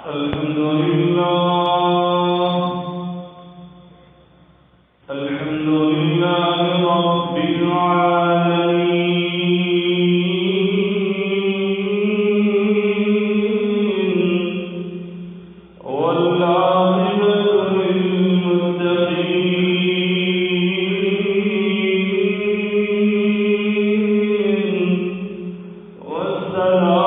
الحمد لله الحمد لله رب العالمين والعاقبة للمتقين والسلام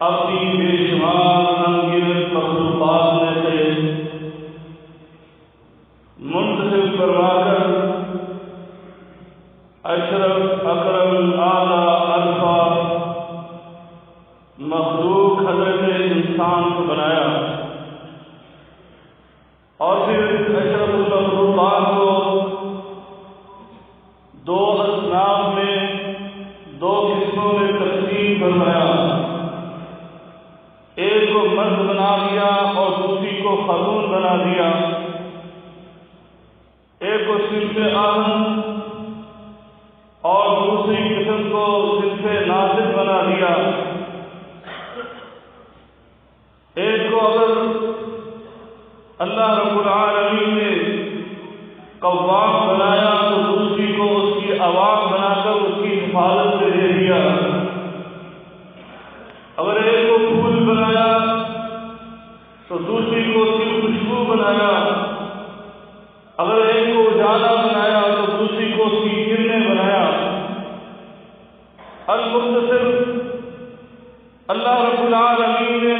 اپنی بے شمار انگیز مخلوقات میں سے منتخب فرما کر اشرف اکرم اعلیٰ الفا مخلوق حضرت انسان کو بنایا اور پھر اشرف المخلوقات کو دو اصناف میں دو قسموں میں تقسیم فرمایا، ایک کو مرد بنا دیا اور دوسری کو خاتون بنا دیا، ایک کو صنف آدم اور دوسری قسم کو صنف نازل بنا دیا۔ ایک کو اگر اللہ رب العالمین نے قوام بنایا تو دوسری کو اس کی عوام بنا کر اس کی حفاظت سے دے دیا۔ اگر ایک کو پھول بنایا تو دوسری کو اس کی خوشبو بنایا، اگر ایک کو اجالا بنایا تو دوسری کو اس کی کرنیں بنایا۔ المختصر اللہ رب العالمین نے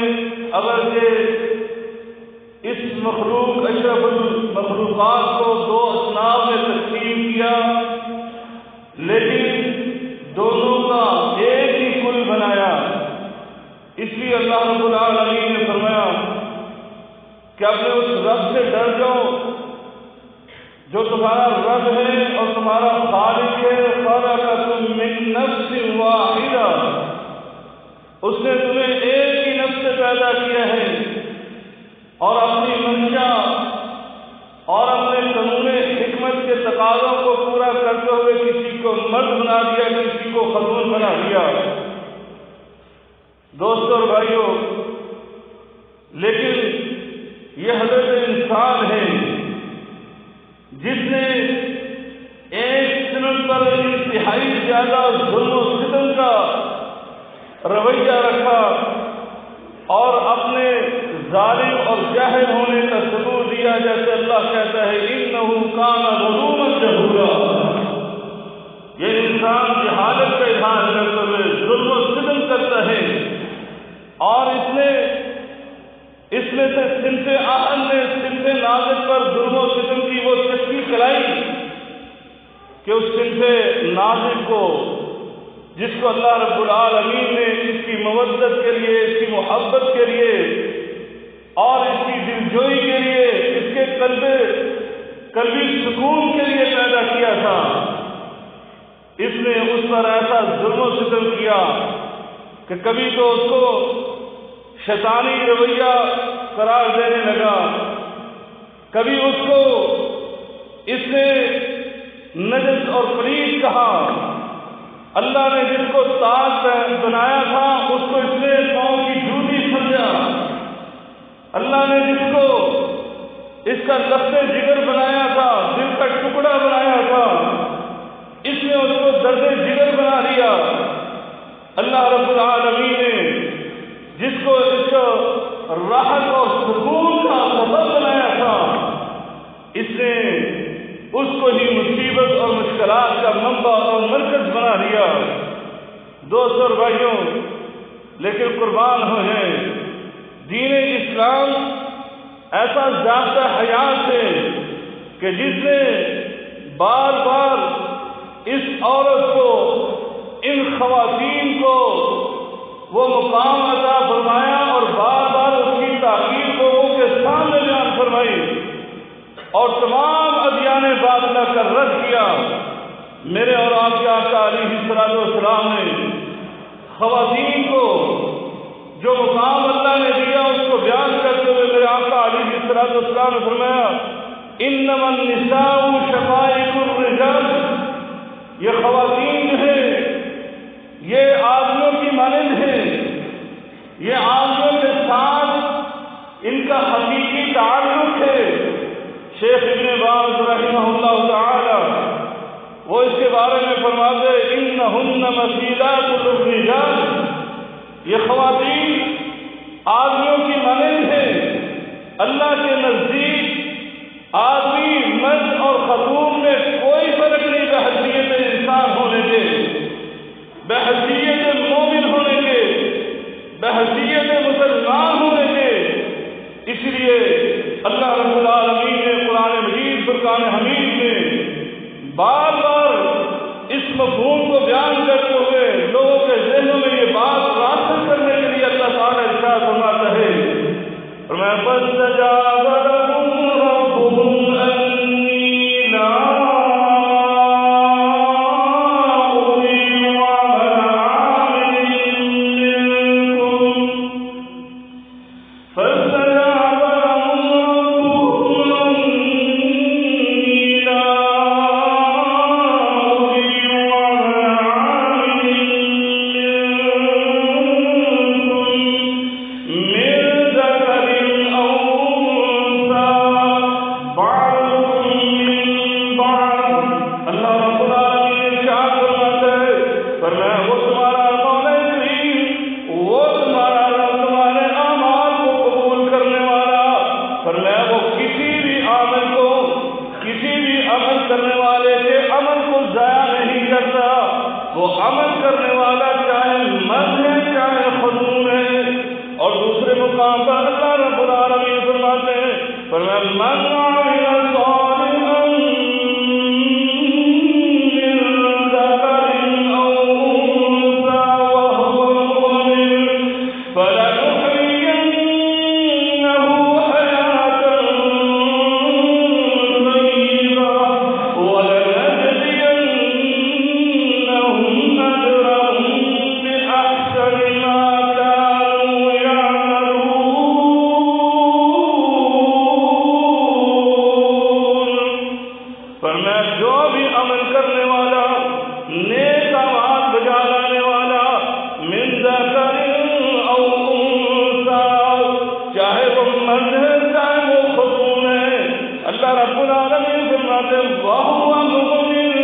اگرچہ اس مخلوق اشرف المخلوقات کو دو اصناف میں تقسیم کیا، لیکن دونوں کا ایک ہی کل بنایا۔ اس لیے اللہ رب العالمین نے فرمایا کہ اپنے اس رب سے ڈر جاؤ جو تمہارا رب ہے اور تمہارا خالق ہے۔ خلقکم من نفس واحدہ، اس نے تمہیں ایک ہی نفس سے پیدا کیا ہے اور اپنی منشا اور اپنے قانون حکمت کے تقاضوں کو پورا کرتے ہوئے کسی کو مرد بنا دیا، کسی کو خاتون بنا دیا۔ دوستوں اور بھائیوں، لیکن یہ حضرت انسان ہے جس نے ایک سنت پر انتہائی زیادہ ظلم و ستم کا رویہ رکھا اور اپنے ظالم اور جاہل ہونے کا ثبوت دیا، جیسے اللہ کہتا ہے انہ کان ظلوما جہولا۔ یہ انسان جہالت کا اظہار کرتے ہوئے ظلم و ستم کرتا ہے، اور اس میں سے صنف آہن نے صنف نازل پر ظلم و ستم کی وہ چشکی چلائی کہ اس صنف نازل کو، جس کو اللہ رب العالمین نے اس کی مودت کے لیے، اس کی محبت کے لیے اور اس کی دلجوئی کے لیے، اس کے قلبی سکون کے لیے پیدا کیا تھا، اس نے اس پر ایسا ظلم و ستم کیا کہ کبھی تو اس کو شیطانی رویہ قرار دینے لگا، کبھی اس کو اس نے نجس اور پلید کہا۔ اللہ نے جس کو تاج بنایا تھا اس کو اس نے پاؤں کی جوتی سمجھا، اللہ نے جس کو اس کا لفظ جگر بنایا تھا، دل کا ٹکڑا بنایا تھا، اس نے اس کو درد جگر بنا دیا۔ اللہ رب العالمین نے جس کو اس راحت اور سکون کا سبب بنایا تھا، اس نے اس کو ہی مصیبت اور مشکلات کا منبع اور مرکز بنا دیا۔ دوستوں اور بھائیوں، لیکن قربان ہو جائیں، دین اسلام ایسا ضابطہ حیات ہے کہ جس نے بار بار اس عورت کو، ان خواتین کو وہ مقام عطا فرمایا اور بار بار اس کی تاکید لوگوں کے سامنے بیان فرمائی اور تمام ادیان باطلہ کا رد کیا۔ میرے اور آپ کے آقا علیہ السلام نے خواتین کو جو مقام اللہ نے دیا اس کو بیان کرتے ہوئے میرے آقا علیہ السلام نے فرمایا انما النساء شقائق الرجال، یہ خواتین جو ہے یہ آدمیوں کی مانند ہے، یہ آدمیوں کے ساتھ ان کا حقیقی تعلق ہے۔ شیخ ابن باز رحمہ اللہ تعالی وہ اس کے بارے میں فرماتے انہن مثیلات للرجال، یہ خواتین آدمیوں کی مانند ہیں، اللہ کے نزدیک آدمی مرد اور خاتون میں کوئی فرق نہیں بحیثیت انسان ہونے کے، بحیثیت مومن ہونے کے، بحیثیت حیثیت مسلمان ہونے کے۔ اس لیے اللہ رب العالمین نے قرآن مجید فرقان حمید میں بار بار اس مفہوم کو بیان کرتے ہوئے لوگوں کے ذہنوں میں یہ بات راسخ کرنے کے لیے اللہ تعالیٰ ارشاد فرماتا ہے، فرمایا فاستجاب لهم ربهم أني لا أضيع عمل عامل منكم فاستجاب لهم ربهم أني لا وہ عمل کرنے والا چاہے مرد ہے چاہے خاتون ہے۔ اور دوسرے مقام پر اللہ رب العالمین فرماتے ہیں، فرمایا من عمل صالحا من ذکر او انثى وهو مؤمن فلنحيينه حياة طيبة ولنجزينهم أجرهم بأحسن ما كانوا يعملون۔ فرمایا جو بھی عمل کرنے والا، نیک اعمال بجا لانے والا، من ذکر او انثى، چاہے وہ مرد ہے چاہے وہ خاتون ہے، اللہ رب العالمین فرماتے ہیں وَهُوَ مُؤْمِنٌ،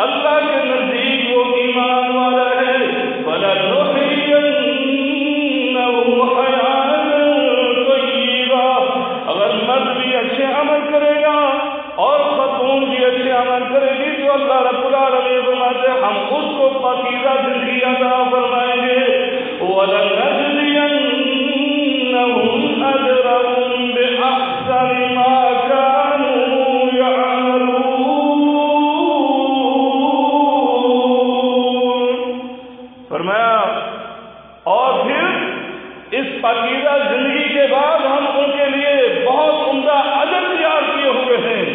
اللہ کے نزدیک وہ ایمان والا ہے، فَلَنُحْيِيَنَّهُ حَيَاةً طَيِّبَةً، اگر مرد بھی اچھے عمل کرے گا اور خاتون بھی اچھے عمل کرے گی تو اللہ رب العالمین فرماتے ہیں ہم اس کو پاکیزہ زندگی عطا فرمائیں گے، وَلَنَجْزِيَنَّهُمْ أَجْرَهُمْ بِأَحْسَنِ مَا كَانُوا يَعْمَلُونَ۔ فرمایا اور پھر اس پاکیزہ زندگی کے بعد ہم ان کے لیے بہت عمدہ اجر تیار کیے ہوئے ہیں،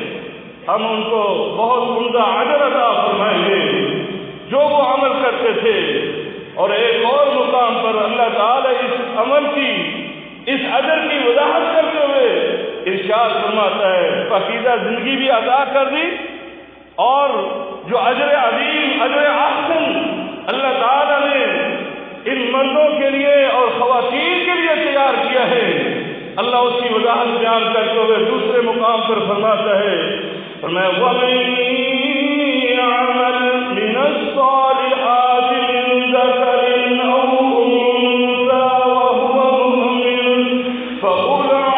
ہم ان کو بہت عمدہ اجر عطا فرمائیں گے جو وہ عمل کرتے تھے۔ اور ایک اور مقام پر اللہ تعالی اس عمل کی، اس اجر کی وضاحت کرتے ہوئے ارشاد فرماتا ہے پاکیزہ زندگی بھی عطا کر دی، اور جو اجر عظیم، اجر احسن اللہ تعالی نے ان مردوں کے لیے اور خواتین کے لیے تیار کیا ہے، اللہ اس کی وضاحت بیان کرتے ہوئے دوسرے مقام پر فرماتا ہے، فرمایا وَمَن يَعْمَلْ مِنَ الصَّالِحَاتِ مِن ذَكَرٍ أَوْ أُنثَىٰ وَهُوَ مُؤْمِنٌ فَأُولَٰئِكَ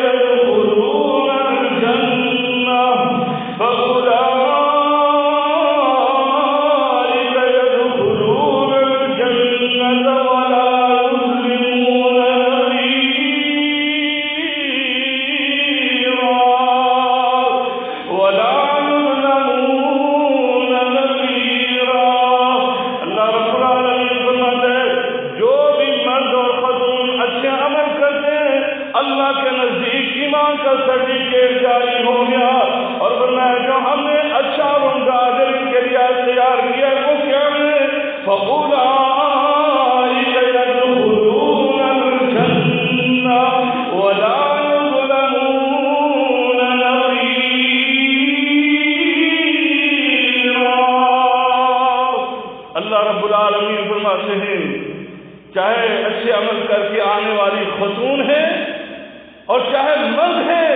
يَدْخُلُونَ الْجَنَّةَ وَلَا يُظْلَمُونَ نَقِيرًا۔ اللہ رب العالمین فرماتے ہیں جو بھی مرد اور خاتون اچھے عمل کرتے ہیں اللہ کے نزدیک ایمان کا سرٹیفکیٹ جاری ہو گیا، اور فرمایا جو ہم نے اچھا اور عمدہ اجر کے لیے تیار کیا ہے وہ کیا ہے، فَأُولَٰئِكَ يَدْخُلُونَ الْجَنَّةَ وَلَا يُظْلَمُونَ نَقِيرًا۔ اللہ رب العالمین فرماتے ہیں چاہے اچھے عمل کر کے آنے والی خاتون ہے اور چاہے مرد ہے،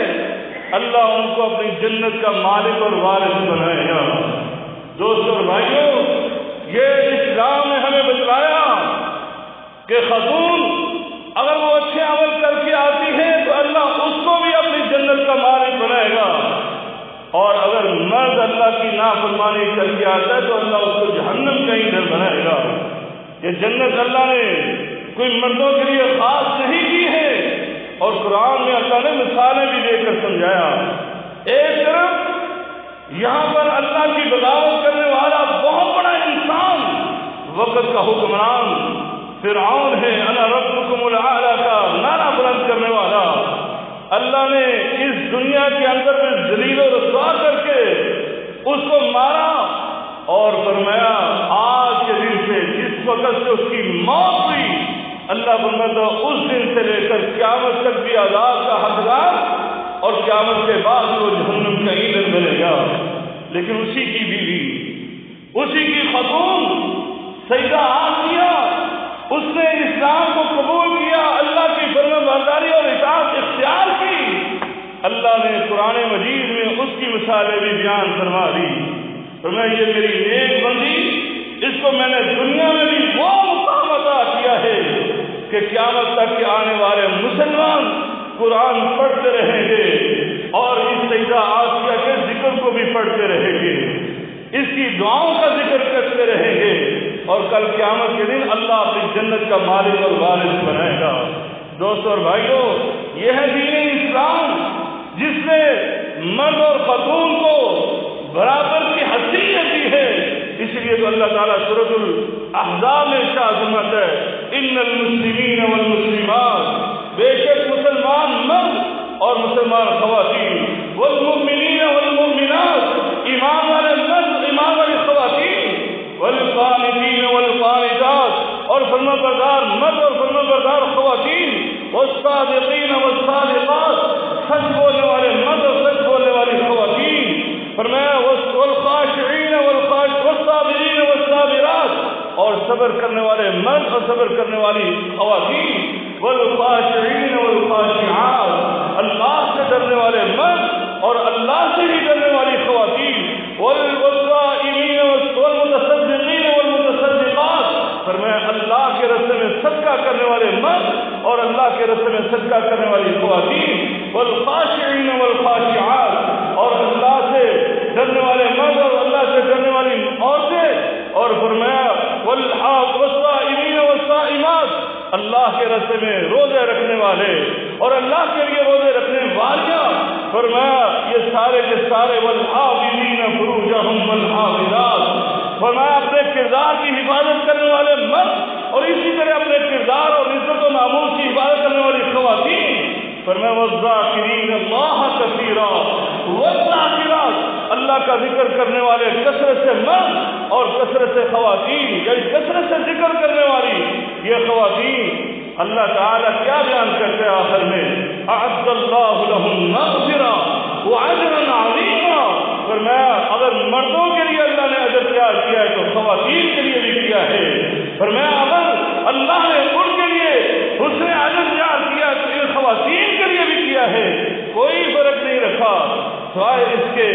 اللہ ان کو اپنی جنت کا مالک اور وارث بنائے گا۔ دوستو اور بھائیوں، یہ اسلام نے ہمیں بتلایا کہ خاتون اگر وہ اچھے عمل کر کے آتی ہے تو اللہ اس کو بھی اپنی جنت کا مالک بنائے گا، اور اگر مرد اللہ کی نافرمانی کر کے آتا ہے تو اللہ اس کو جہنم کا ایندھن بنائے گا۔ یہ جنت اللہ نے کوئی مردوں کے لیے خاص نہیں کی ہے، اور قرآن میں اللہ نے مثالیں بھی دے کر سمجھایا۔ ایک طرف یہاں پر اللہ کی بغاوت کرنے والا بہت بڑا انسان، وقت کا حکمران فرعون ہے، انا ربکم الاعلی کا نعرہ بلند کرنے والا، اللہ نے اس دنیا کے اندر میں ذلیل و رسوا کر کے اس کو مارا اور فرمایا آج کے دن سے جس وقت سے اس کی موت ہوئی، اللہ فرماتا اس دن سے لے کر قیامت تک بھی عذاب کا حقدار، اور قیامت کے بعد وہ جہنم کا ایندھن بنے گا۔ لیکن اسی کی بیوی، اسی کی خاتون سیدہ آسیہ، اس نے اسلام کو قبول کیا، اللہ کی فرمانبرداری اور اطاعت اختیار کی۔ اللہ نے قرآن مجید میں اس کی مثالیں بھی بیان فرما دی۔ فرمایا یہ میری نیک بندی، اس کو میں نے دنیا میں بھی وہ مقام عطا کیا ہے کہ قیامت تک کے آنے والے مسلمان قرآن پڑھتے رہیں گے اور اس سیدہ آسیہ کے ذکر کو بھی پڑھتے رہیں گے، اس کی دعاؤں کا ذکر کرتے رہیں گے، اور کل قیامت کے دن اللہ اپنی جنت کا مالک اور وارث بنائے گا۔ دوستو اور بھائیو، یہ ہے دین اسلام جس نے مرد اور خاتون کو برابر کی حیثیت دی ہے۔ اس لیے تو اللہ تعالیٰ سورۃ الاحزاب میں ارشاد فرماتا ہے ان المسلمین والمسلمات، بے شک مسلمان مرد اور مسلمان خواتین، والمؤمنین والمؤمنات، ایمان والے مرد ایمان والی خواتین، والقانتین والقانتات، اور فرما بردار مرد اور فرما بردار خواتین، والصادقین والصادقات، سچ بولنے والے مرد اور سچ بولنے والی خواتین، فرمایا والخاشعین والصابرین والصابرات، اور صبر کرنے والے مرد اور صبر کرنے والی خواتین، والخاشعین والخاشعات، اللہ سے ڈرنے والے مرد اور اللہ سے ہی ڈرنے والی خواتین، والصائمین والمتصدقین والمتصدقات، فرمایا اللہ کے راستے میں صدقہ کرنے والے مرد اور اللہ کے راستے میں صدقہ کرنے والی خواتین، والخاشعین والخاشعات، اور اللہ سے ڈرنے والے مرد اور اللہ سے ڈرنے والی عورتیں، اور فرمایا والصائمین والصائمات، اللہ کے راستے میں روزے رکھنے والے اور اللہ کے لیے روزے رکھنے والیاں، فرمایا یہ سارے کے سارے، والحافظین فروجہم والحافظات، فرمایا اپنے کردار کی حفاظت کرنے والے مرد اور اسی طرح اپنے کردار اور عزت و ناموس کی حفاظت کرنے والی خواتین، فرمایا والذاکرین اللہ کثیرا والذاکرات، اللہ کا ذکر کرنے والے کثرت سے مرد اور کثرت سے خواتین، یعنی کثرت سے ذکر کرنے والی یہ خواتین۔ اللہ تعالیٰ کیا بیان کرتے ہیں آخر میں، اعد اللہ لہم مغفرہ واجرا عظیما، فرمایا اگر مردوں کے لیے اللہ نے اجر تیار کیا ہے تو خواتین کے لیے بھی کیا ہے، فرمایا اگر اللہ نے ان کے لیے حسن اجر تیار کیا ہے تو ان خواتین کے لیے بھی کیا ہے، کوئی فرق نہیں رکھا سوائے اس کے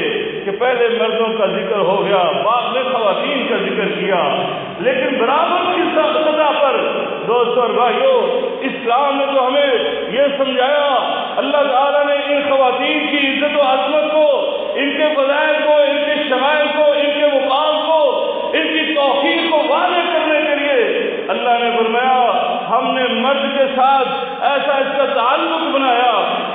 کہ پہلے مردوں کا ذکر ہو گیا، بعد میں خواتین کا ذکر کیا، لیکن برابر کی سطح پر دوستو اور بھائیو، اسلام نے تو ہمیں یہ سمجھایا، اللہ تعالیٰ نے ان خواتین کی عزت و عظمت کو، ان کے فضائل کو، ان کے شمائل کو، ان کے مقام کو، ان کی توقیر کو واضح کرنے کے لیے اللہ نے فرمایا ہم نے مرد کے ساتھ ایسا اس کا تعلق بنایا،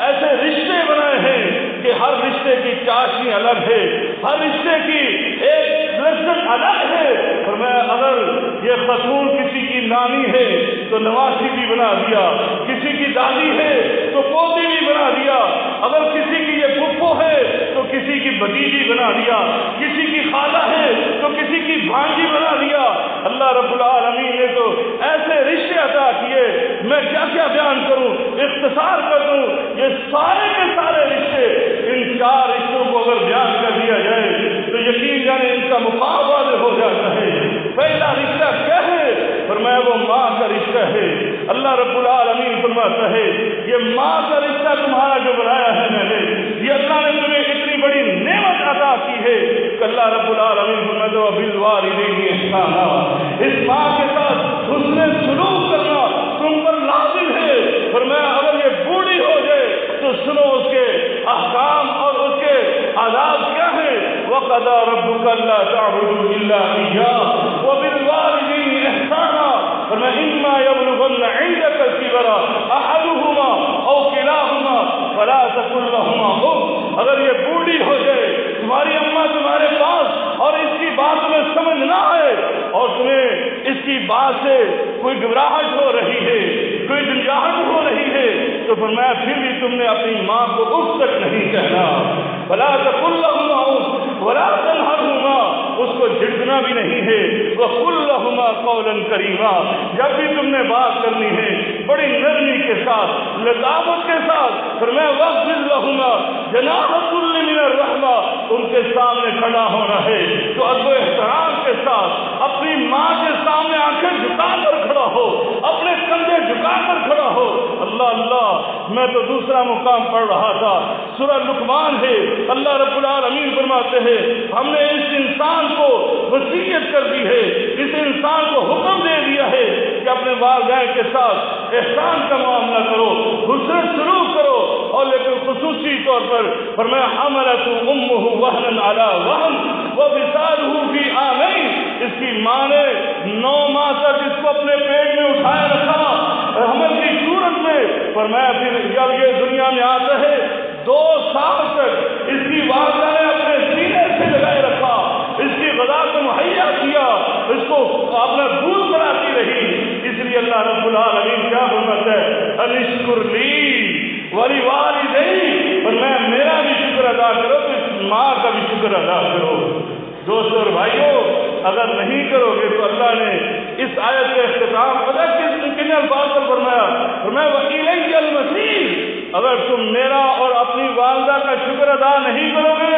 ایسے رشتے بنائے ہیں کہ ہر رشتے کی چاشنی الگ ہے، ہر رشتے کی ایک لذت الگ ہے، فرمایا اگر یہ خاتون کسی کی نانی ہے تو نواسی بھی بنا دیا، کسی کی دادی ہے تو پوتی بھی بنا دیا، اگر کسی کی یہ پھپھو ہے تو کسی کی بھتیجی بنا دیا، کسی کی خالہ ہے تو کسی کی بھانجی بنا دیا۔ اللہ رب العالمین نے تو ایسے رشتے عطا کیے، میں کیا کیا بیان کروں، اختصار کر دوں، یہ سارے کے سارے رشتے، ان چار رشتوں کو اگر بیان کر دیا جائے تو یقین جانے ان کا مقام واضح ہو جاتا ہے۔ پہلا رشتہ کیا ہے؟ فرمایا وہ ماں کا رشتہ ہے۔ اللہ رب العالمین فرماتا ہے یہ ماں کا رشتہ تمہارا جو بنایا ہے میں نے، یہ اللہ نے تمہیں اتنی بڑی نعمت عطا کی ہے کہ اللہ رب العالمین فرماتا ہے بالوالدین احسانا، اس ماں کے ساتھ حسن سلوک کرنا تم پر لازم ہے۔ فرمایا اگر یہ بوڑھی ہو جائے تو سنو اس کے احکام اور اس کے آداب کیا وَقَضَىٰ رَبُّكَ أَلَّا تَعْبُدُوا إِلَّا إِيَّاهُ وَبِالْوَالِدَيْنِ إِحْسَانًا فَإِمَّا يَبْلُغَنَّ عِندَكَ الْكِبَرَ أَحَدُهُمَا أَوْ كِلَاهُمَا فَلَا تَقُل لَّهُمَا أُفٍّ اگر یہ بوڑھی ہو جائے تمہاری اماں تمہارے پاس اور اس کی بات تمہیں سمجھ نہ آئے اور تمہیں اس کی بات سے کوئی گھبراہٹ ہو رہی ہے کوئی جھنجھاہٹ ہو رہی ہے تو فرمایا پھر بھی تم نے اپنی ماں کو اف تک نہیں کہنا فلا تقل لهما اف ولا تنهرهما اس کو جھڑکنا بھی نہیں ہے وقل لهما قولا کریما جب بھی تم نے بات کرنی ہے بڑی نرمی کے ساتھ لطافت کے ساتھ فرمایا واغفر لهما جناح الذل من الرحمہ ان کے سامنے کھڑا ہونا ہے تو ادب و احترام کے ساتھ اپنی ماں کے سامنے آنکھیں جھکا کر کھڑا ہو اپنے کندھے جھکا کر کھڑا ہو اللہ اللہ میں تو دوسرا مقام پڑھ رہا تھا سورہ لقمان ہے اللہ رب العالمین فرماتے ہیں ہم نے اس انسان کو وصیت کر دی ہے اس انسان کو حکم دے دیا ہے کہ اپنے والدین کے ساتھ احسان کا معاملہ کرو حسن سلوک کرو اور لیکن خصوصی طور پر فرمایا حملت امہ وہنا علی وہن وفصالہ فی عامین اس کی ماں نے 9 ماہ تک اس کو اپنے پیٹ میں اٹھائے رکھا حمل کی صورت میں فرمایا پھر جب یہ دنیا میں آتا ہے 2 سال تک اس کی والدہ نے اپنے سینے سے لگائے رکھا اس کی غذا کو مہیا کیا اس کو اپنا دودھ پلاتی رہی اس لیے اللہ رب العالمین کیا فرماتا ہے انشکر لی ولوالدیک فرمایا میرا بھی شکر ادا کرو تو اس ماں کا بھی شکر ادا کرو دوستو اور بھائیو اگر نہیں کرو گے تو اللہ نے اس آیت کا اختتام پتہ کن الفاظ پر فرمایا وَإِلَيَّ الْمَصِيرُ اگر تم میرا اور اپنی والدہ کا شکر ادا نہیں کرو گے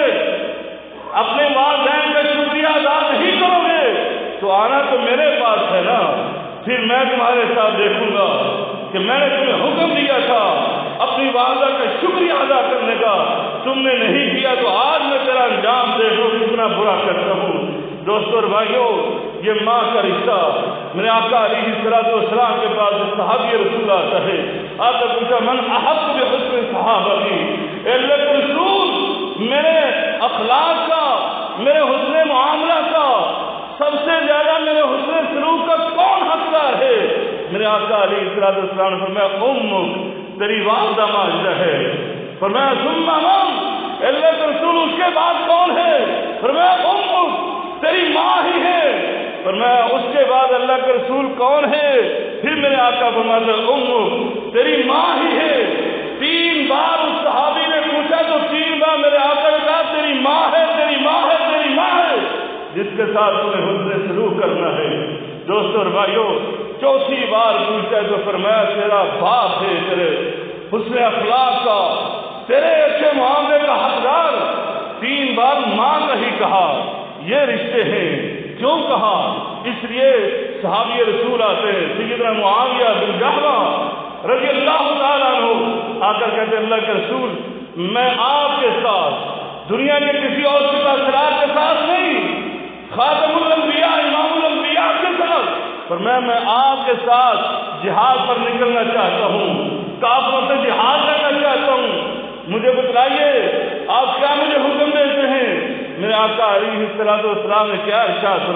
اپنے والدین کا شکریہ ادا نہیں کرو گے تو آنا تو میرے پاس ہے نا پھر میں تمہارے ساتھ دیکھوں گا کہ میں نے تمہیں حکم دیا تھا اپنی والدہ کا شکریہ ادا کرنے کا تم نے نہیں کیا تو آج میں تیرا انجام دیکھو کتنا برا کرتا ہوں دوستو اور بھائیو یہ ماں کا رشتہ میرے آقا علیہ السلام کے پاس صحابی رسول آتا ہے آقا پوچھا من احق بحسن صحابتی اے اللہ کے رسول میرے اخلاق کا میرے حسن معاملہ کا سب سے زیادہ میرے حسن سلوک کا کون حقدار ہے میرے آقا علیہ السلام نے فرمایا امک تیری والدہ ماجدہ ہے فرمایا ثم من اللہ کے رسول اس کے بعد کون ہے فرمایا امک تیری ماں ہی ہے فرمایا اس کے بعد اللہ کے رسول کون ہے پھر میرے آقا فرماتے ہیں امک تیری ماں ہی ہے 3 بار اس صحابی نے پوچھا تو 3 بار میرے آقا نے کہا تیری ماں ہے تیری ماں ہے تیری ماں ہے جس کے ساتھ تمہیں حسن سلوک کرنا ہے دوستو اور بھائیو 4تھی بار پوچھا تو فرمایا تیرا باپ ہے تیرے حسن اخلاق کا تیرے اچھے معاملے کا حقدار 3 بار ماں کا ہی کہا یہ رشتے ہیں کیوں کہا اس لیے صحابی رسول آتے ہیں سیدنا معاویہ بن جہلہ رضی اللہ تعالیٰ عنہ آ کر کہتے ہیں اللہ کے رسول میں آپ کے ساتھ دنیا کے کسی اور سپاہ سالار کے ساتھ نہیں خاتم الانبیاء امام الانبیاء کے ساتھ پر میں آپ کے ساتھ جہاد پر نکلنا چاہتا ہوں کافروں سے جہاد کرنا چاہتا ہوں مجھے بتلائیے آپ کیا مجھے حکم دیتے ہیں میرے آقا علیہ السلام نے کیا ارشاد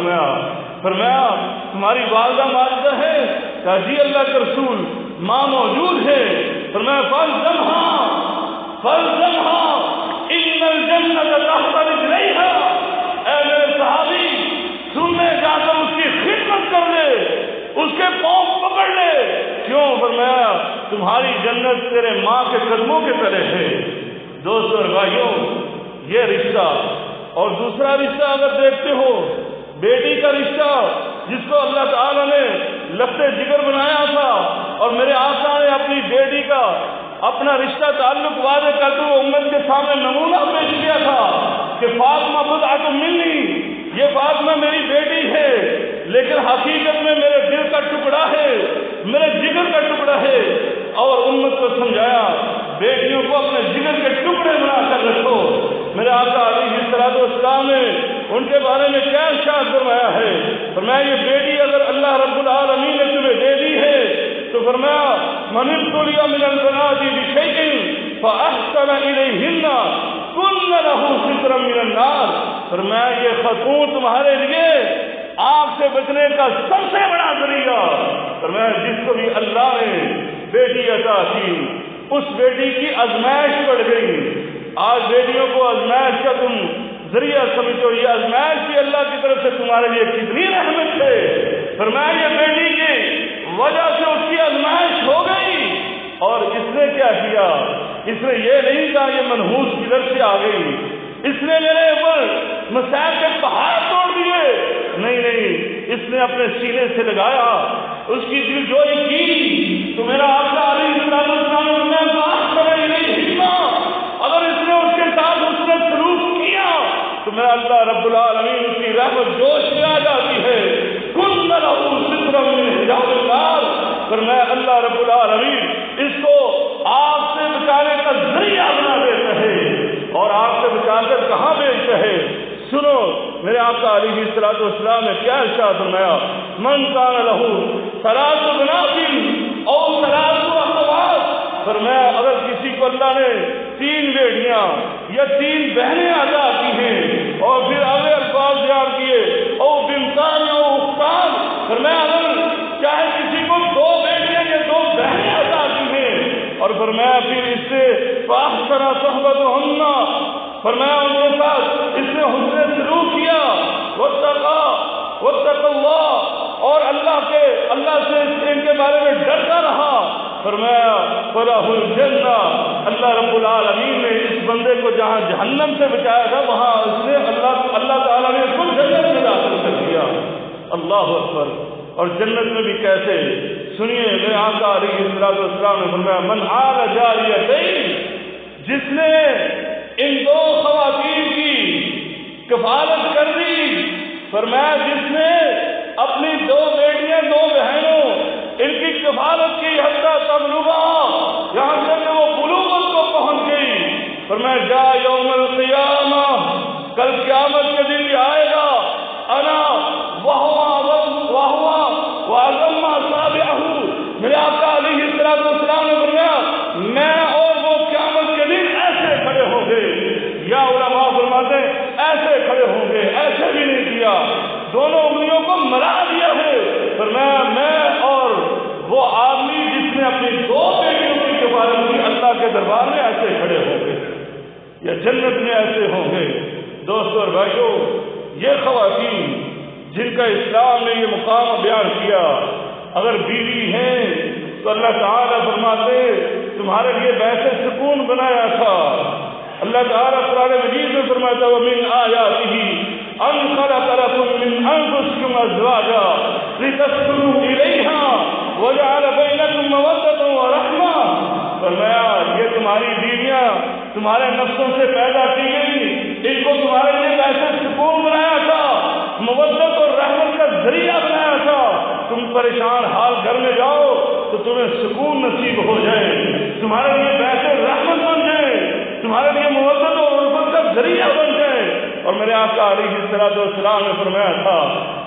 فرمایا تمہاری والدہ ماجدہ ہے کہا جی اللہ کے رسول ماں موجود ہے فرمایا فالزمها ان الجنت تحت رجلیها اے میرے صحابی سننے جا کر اس کی خدمت کر لے اس کے پاؤں پکڑ لے کیوں فرمایا تمہاری جنت تیرے ماں کے قدموں کے طرح ہے دوستو اور بھائیوں یہ رشتہ اور دوسرا رشتہ اگر دیکھتے ہو بیٹی کا رشتہ جس کو اللہ تعالیٰ نے لفظ جگر بنایا تھا اور میرے آقا نے اپنی بیٹی کا اپنا رشتہ تعلق واضح کرتے ہوئے امت کے سامنے نمونہ پیش کیا تھا کہ فاطمہ بضعۃ منی یہ فاطمہ میری بیٹی ہے لیکن حقیقت میں میرے دل کا ٹکڑا ہے میرے جگر کا ٹکڑا ہے اور امت کو سمجھایا بیٹیوں کو اپنے جگر کے ٹکڑے بنا کر رکھو میرے آقا علیہ السلام نے ان کے بارے میں کیا ارشاد فرمایا ہے فرمایا یہ بیٹی اگر اللہ رب العالمین نے تمہیں دے دی ہے تو فرمایا من ابتلی من البنات بشیء فاحسن الیہن کن له سترا من النار فرمایا یہ خاتون تمہارے لیے آگ سے بچنے کا سب سے بڑا ذریعہ. فرمایا جس کو بھی اللہ نے بیٹی عطا کی اس بیٹی کی آزمائش بڑھ گئی. آج بیٹیوں کو آزمائش کا تم ذریعہ سمجھو, یہ آزمائش بھی اللہ کی طرف سے تمہارے لیے کتنی رحمت ہے. فرمایا یہ بیٹی کی وجہ سے اس کی آزمائش ہو گئی, اور اس نے کیا کیا, اس نے یہ نہیں کہا یہ منحوس کدھر سے آ گئی, اس نے میرے اوپر مسائل کے پہاڑ توڑ دیے, نہیں, اس نے اپنے سینے سے لگایا, اس کی دل جوئی کی تو میرا آقا علیہ السلام نے بات کرے نہیں ہمت. اگر اس نے اس کے ساتھ اس نے سلوک کیا تو میرا اللہ رب العالمین اس کی رحمت جوش میں آ جاتی ہے. کن لہو سترا من حجاب النار. فرمایا اللہ رب العالمین اس کو آگ سے بچانے کا ذریعہ بنا دیتا ہے, اور آگ سے بچا کر کہاں بھیجتا ہے. سنو میرے آقا علیہ الصلوۃ والسلام نے کیا ارشاد فرمایا, من کان لہ ثلاث بنات او ثلاث اخوات. فرمایا اگر کسی کو اللہ نے 3 بیٹیاں یا 3 بہنیں عطا کی ہیں, اور پھر آگے الفاظ بیان کیے او بنتان او اختان. فرمایا اگر چاہے کسی کو 2 بیٹیاں یا 2 بہنیں عطا کی ہیں, اور فرمایا پھر اس سے فاحسن صحبتہن, فرمایا ان کے ساتھ اس نے حسن سلوک کیا, واتقى اللہ, اور اللہ سے ان کے بارے میں ڈرتا رہا. فرمایا فلہ الجنہ. اللہ رب العالمین نے اس بندے کو جہاں جہنم سے بچایا تھا وہاں اس نے اللہ تعالیٰ نے خود جنت میں داخل کر دیا. اللہ اکبر. اور جنت میں بھی کیسے, سنیے میرے آقا علیہ الصلوۃ والسلام نے فرمایا من آل جاریتین, جس نے ان 2 خواتین کی کفالت کر دی. فرمایا جس نے اپنی 2 بیٹیاں 2 بہنوں ان کی کفالت کی حتی تبلغا, یہاں تک کہ وہ بلوغت کو پہنچ گئی. فرمایا جا یوم القیامہ, کل قیامت کے دن بھی آئے گا, انا وہوا واعظم اصابعہ. میرے آقا علیہ السلام نے فرمایا میں اور وہ قیامت کے دن ایسے کھڑے ہوں گے. یا علماء فرماتے ہیں ایسے کھڑے ہوں گے, ایسے بھی نہیں کیا, دونوں انگلیوں کو ملا دیا ہے. فرمایا میں اور وہ آدمی جس نے اپنی 2 بیٹیوں کی کفالت کی اللہ کے دربار میں ایسے کھڑے ہوں گے, یا جنت میں ایسے ہوں گے. دوستو اور بھائیو, یہ خواتین جن کا اسلام نے یہ مقام بیان کیا, اگر بیوی ہیں تو اللہ تعالیٰ فرماتے تمہارے لیے بیت سکون بنایا تھا. اللہ تعالیٰ قرآن مجید میں فرماتا ہے وَمِنْ آيَاتِهِ أَنْ خَلَقَ لَكُم مِّنْ أَنفُسِكُمْ أَزْوَاجًا لِتَسْكُنُوا إِلَيْهَا وَجَعَلَ بَيْنَكُم مَّوَدَّةً وَرَحْمَةً. فرمایا یہ تمہاری بیویاں تمہارے نفسوں سے پیدا کی گئی, ان کو تمہارے لیے ویسے سکون بنایا تھا, مودت اور رحمت کا ذریعہ بنایا تھا. تم پریشان حال گھر میں جاؤ تو تمہیں سکون نصیب ہو جائے, تمہارے لیے ویسے رحمت بن جائے, تمہارے لیے مودت اور الفت کا ذریعہ بن جائے. اور میرے آقا علیہ الصلوۃ والسلام نے فرمایا تھا,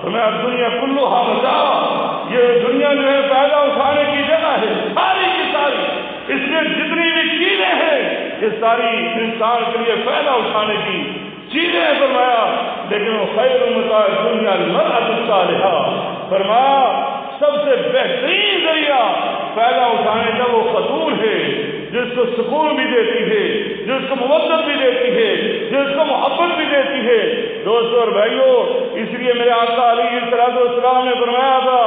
فرمایا دنیا کلھا متاع, یہ دنیا جو ہے فائدہ اٹھانے کی جگہ ہے ساری کی ساری, اس میں جتنی بھی چیزیں ہیں یہ ساری انسان کے لیے فائدہ اٹھانے کی چیزیں ہیں. فرمایا لیکن وہ خیر متاع دنیا المرأۃ الصالحہ. فرمایا سب سے بہترین ذریعہ فائدہ اٹھانے کا وہ خاتون ہے جس کو سکون بھی دیتی ہے, جس کو مودت بھی دیتی ہے, جس کو محبت بھی دیتی ہے. دوستو اور بھائیو, اس لیے میرے آقا علیہ السلام نے فرمایا تھا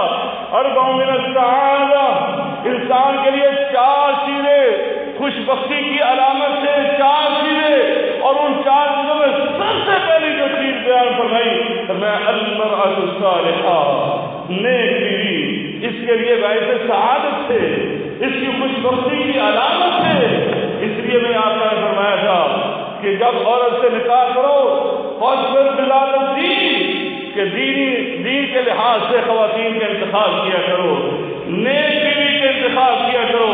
اربع من السعادہ, انسان کے لیے 4 چیزیں خوش بختی کی علامت سے 4 چیزیں, اور ان 4 چیزوں میں سب سے پہلی جو چیز بیان فرمائی فرمایا المرأۃ الصالحہ, نیک بیوی. اس کے لیے باعث سعادت ہے, اس کی خوش بختی کی علامت ہے. اس لیے میں آپ نے فرمایا تھا کہ جب عورت سے نکاح کرو فاصبر بذات الدین, کہ دین کے لحاظ سے خواتین کا انتخاب کیا کرو, نیک بیوی کا انتخاب کیا کرو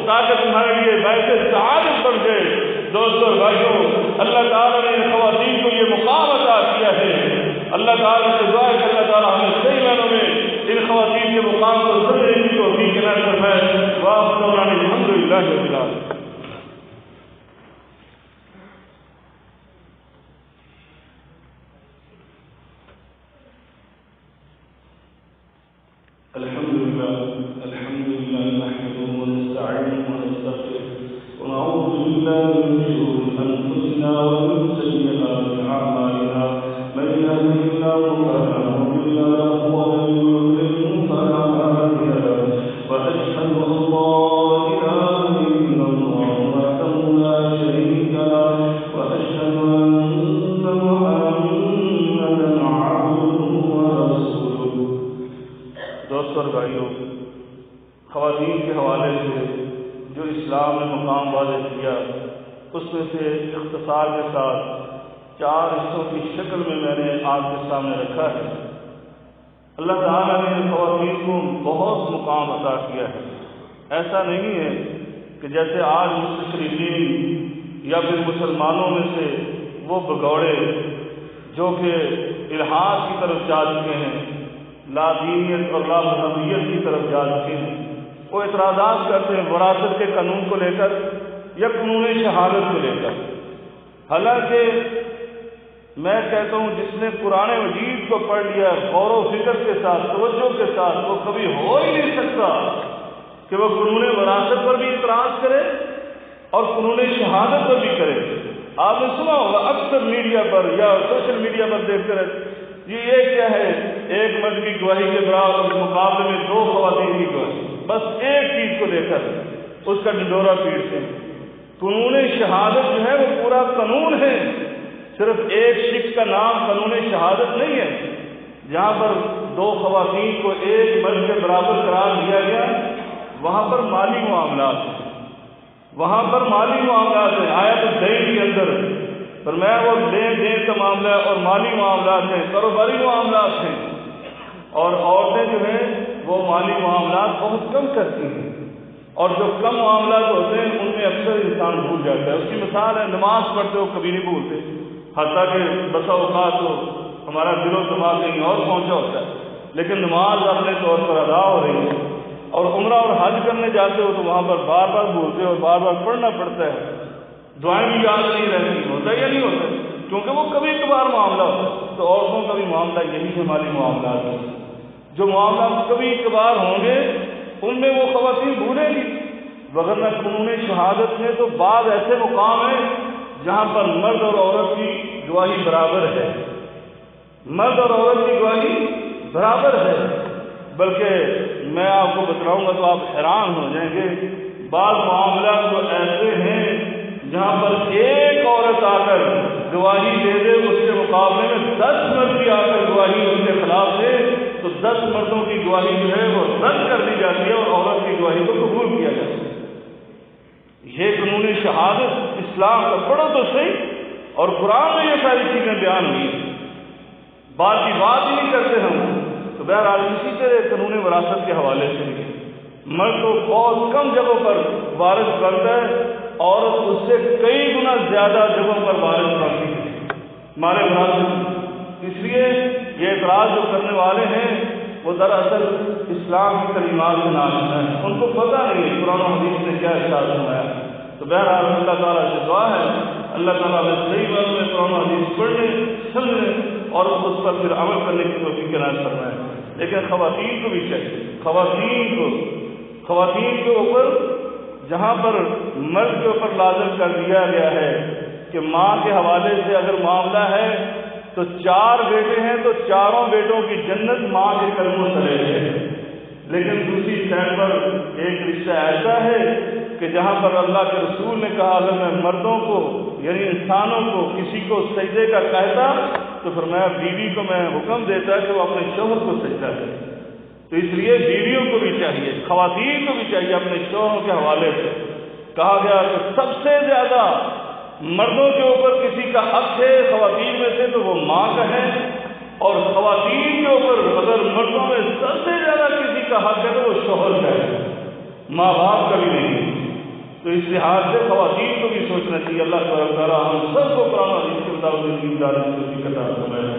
تاکہ تمہارے لیے باعث سعادت بن جائے. دوستو اور بھائیو, اللہ تعالیٰ نے ان خواتین کو یہ مقام عطا کیا ہے. اللہ تعالیٰ سے دعا ہے کہ اللہ تعالیٰ ہمیں صحیح معنوں میں ان خواتین کے مقام کو سمجھنے کی توفیق عنایت فرمائے. وآخر الحمد للہ رب العالمین. الحمد لله نحمده ونستعينه ونستغفره ونعوذ بالله من شرور أنفسنا ومن سيئات أعمالنا من يهده الله فلا مضل له ومن يضلل فلا هادي له وأشهد أن لا إله إلا الله وحده لا شريك له وأشهد أن محمدا عبده ورسوله. دوستو اور بھائیو، خواتین کے حوالے سے جو اسلام نے مقام واضح کیا اس میں سے اختصار کے ساتھ 4 حصوں کی شکل میں نے آپ کے سامنے رکھا ہے. اللہ تعالیٰ نے خواتین کو بہت مقام عطا کیا ہے. ایسا نہیں ہے کہ جیسے آج مستشرقین یا پھر مسلمانوں میں سے وہ بگوڑے جو کہ الحاد کی طرف جا چکے ہیں، لا دینیت اور لا مذہبیت کی طرف جا چکے ہیں، وہ اعتراضات کرتے ہیں وراثت کے قانون کو لے کر یا قانون شہادت کو لے کر. حالانکہ میں کہتا ہوں جس نے قرآن مجید کو پڑھ لیا غور و فکر کے ساتھ، توجہ کے ساتھ، وہ کبھی ہو ہی نہیں سکتا کہ وہ قانون وراثت پر بھی اعتراض کرے اور قانون شہادت پر بھی کرے. آپ نے سنا ہوگا اکثر میڈیا پر یا سوشل میڈیا پر دیکھ کر یہ کیا ہے، ایک مرد کی گواہی کے برابر مقابلے میں 2 خواتین کی گواہی، بس ایک چیز کو لے کر اس کا ڈنڈورا پیٹتے ہیں. قانون شہادت جو ہے وہ پورا قانون ہے، صرف ایک شخص کا نام قانون شہادت نہیں ہے. جہاں پر 2 خواتین کو ایک مرد کے برابر قرار دیا گیا وہاں پر مالی معاملات ہیں، وہاں پر مالی معاملات ہیں. آیت الدین کے اندر فرمایا وہ لین دین کا معاملہ ہے اور مالی معاملات ہیں، کاروباری معاملات ہیں. اور عورتیں جو ہیں وہ مالی معاملات بہت کم کرتی ہیں، اور جو کم معاملات ہوتے ہیں ان میں اکثر انسان بھول جاتا ہے. اس کی مثال ہے نماز پڑھتے ہو کبھی نہیں بھولتے، حتیٰ کہ بسا اوقات تو ہمارا دل و دماغ کہیں اور پہنچا ہوتا ہے، لیکن نماز اپنے طور پر ادا ہو رہی ہے. اور عمرہ اور حج کرنے جاتے ہو تو وہاں پر بار بار بھولتے ہو اور بار بار پڑھنا پڑتا ہے، دعائیں بھی یاد نہیں رہتی. ہوتا یا نہیں ہوتا؟ کیونکہ وہ کبھی کبھار معاملہ ہوتا ہے. تو عورتوں کا بھی معاملہ یہی ہے، مالی معاملات ہے. جو معاملات کبھی کبھار ہوں گے ان میں وہ خواتین بھولیں گی، وغیرہ قانون شہادت میں تو بعض ایسے مقام ہیں جہاں پر مرد اور عورت کی گواہی برابر ہے، مرد اور عورت کی گواہی برابر ہے. بلکہ میں آپ کو بتلاؤں گا تو آپ حیران ہو جائیں گے. بعض معاملات تو ایسے ہیں جہاں پر ایک عورت آ کر گواہی دے دے، اس کے مقابلے میں 10 مرد بھی آ کر گواہی اس کے خلاف دے تو 10 مردوں کی گواہی جو ہے وہ رد کر دی جاتی ہے اور عورت کی گواہی کو قبول کیا جاتا ہے. یہ قانون شہادت اسلام کا پڑھو تو صحیح، اور قرآن میں یہ ساری چیزیں بیان ہوئی ہیں. بات کی بات ہی نہیں کرتے ہم. تو بہرحال اسی طرح قانون وراثت کے حوالے سے مرد کو بہت کم جگہوں پر وارث بنتا ہے، عورت اس سے کئی گنا زیادہ جگہوں پر وارث بنتی ہے ہمارے وراثت. اس لیے یہ اعتراض جو کرنے والے ہیں وہ دراصل اسلام کی تعلیمات سے ناشنا ہے، ان کو پتہ نہیں ہے قرآن و حدیث نے کیا ارشاد فرمایا. تو بہرحال اللہ تعالیٰ سے دعا ہے اللہ تعالیٰ نے صحیح بات میں قرآن و حدیث پڑھنے، سمجھنے اور اس پر پھر عمل کرنے کی توفیق عنایت فرمائے. لیکن خواتین کو بھی چاہیے، خواتین کے اوپر جہاں پر مرد کے اوپر لازم کر دیا گیا ہے کہ ماں کے حوالے سے اگر معاملہ ہے تو 4 بیٹے ہیں تو 4 بیٹوں کی جنت ماں کے قدموں تلے ہے. لیکن دوسری سائڈ پر ایک رشتہ ایسا ہے کہ جہاں پر اللہ کے رسول نے کہا اگر میں مردوں کو یعنی انسانوں کو کسی کو سجدے کا کہتا تو فرمایا بیوی کو میں حکم دیتا کہ وہ اپنے شوہر کو سجدہ کرے. تو اس لیے بیویوں کو بھی چاہیے، خواتین کو بھی چاہیے اپنے شوہروں کے حوالے سے. کہا گیا کہ سب سے زیادہ مردوں کے اوپر کسی کا حق ہے خواتین میں سے تو وہ ماں کا ہے، اور خواتین کے اوپر اگر مردوں میں سب سے زیادہ کسی کا حق ہے تو وہ شوہر کا ہے، ماں باپ کا بھی نہیں. تو اس لحاظ سے خواتین کو بھی سوچنا چاہیے. اللہ تعالیٰ ہم سب کو قرآن و حدیث کے مطابق زندگی گزارنے کی توفیق عطا فرمائے.